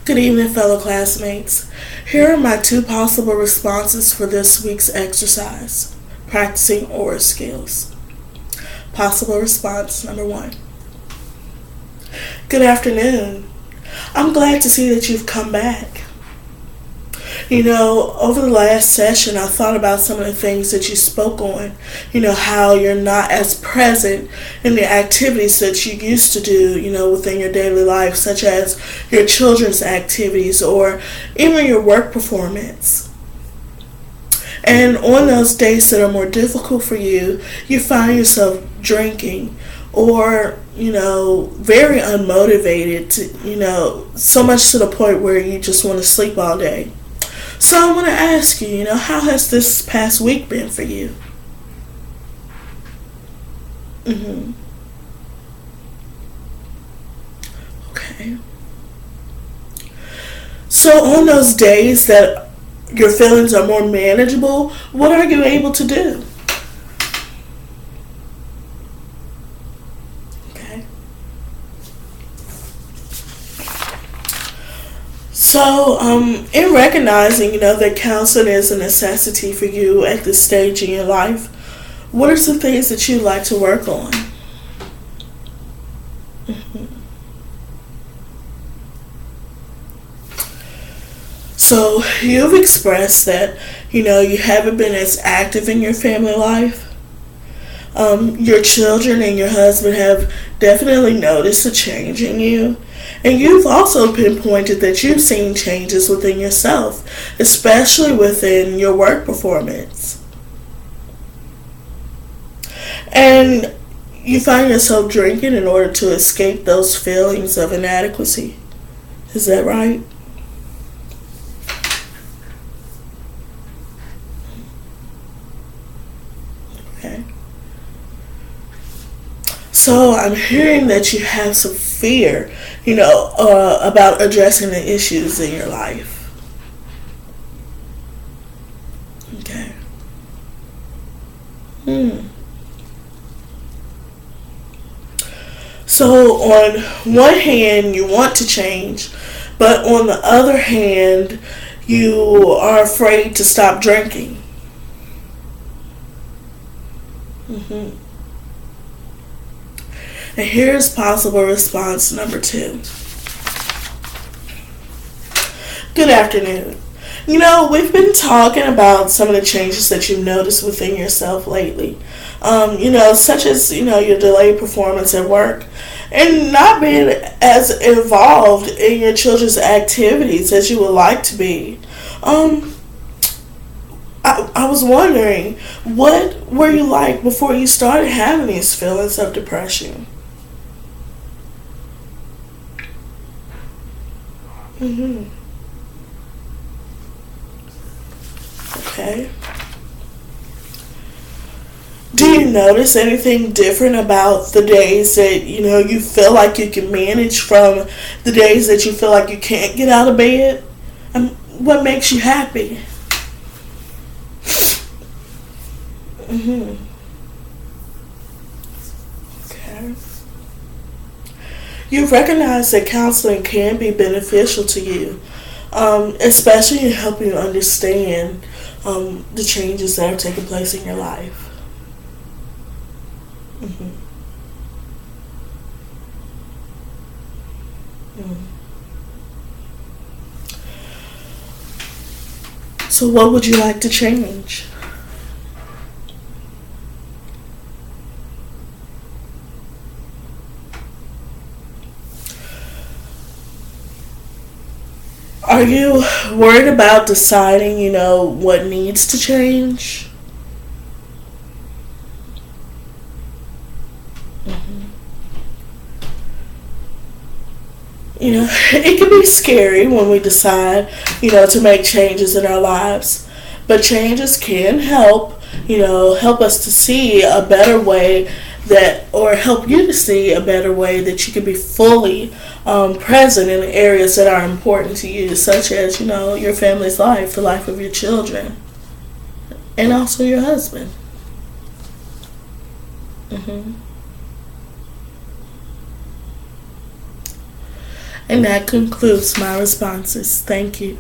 Good evening, fellow classmates. Here are my two possible responses for this week's exercise, practicing oral skills. Possible response number 1. Good afternoon. I'm glad to see that you've come back. Over the last session, I thought about some of the things that you spoke on. How you're not as present in the activities that you used to do, within your daily life, such as your children's activities or even your work performance. And on those days that are more difficult for you, you find yourself drinking or, very unmotivated, so much to the point where you just want to sleep all day. So I want to ask you, how has this past week been for you? Okay. So on those days that your feelings are more manageable, what are you able to do? Okay. So, in recognizing, that counseling is a necessity for you at this stage in your life, what are some things that you'd like to work on? So, you've expressed that, you haven't been as active in your family life. Your children and your husband have definitely noticed a change in you. And you've also pinpointed that you've seen changes within yourself, especially within your work performance. And you find yourself drinking in order to escape those feelings of inadequacy. Is that right? Okay. So I'm hearing that you have some fear, about addressing the issues in your life. Okay. So on one hand, you want to change, but on the other hand, you are afraid to stop drinking. And here's possible response number 2. Good afternoon. We've been talking about some of the changes that you've noticed within yourself lately. Such as, your delayed performance at work and not being as involved in your children's activities as you would like to be. I was wondering, what were you like before you started having these feelings of depression? Okay. Do you notice anything different about the days that, you feel like you can manage from the days that you feel like you can't get out of bed? What makes you happy? Okay. You recognize that counseling can be beneficial to you, especially in helping you understand the changes that are taking place in your life. So what would you like to change? Are you worried about deciding, what needs to change? It can be scary when we decide, to make changes in our lives. But changes can help, help us to see a better way or help you to see a better way that you can be fully present in the areas that are important to you, such as, your family's life, the life of your children, and also your husband. And that concludes my responses. Thank you.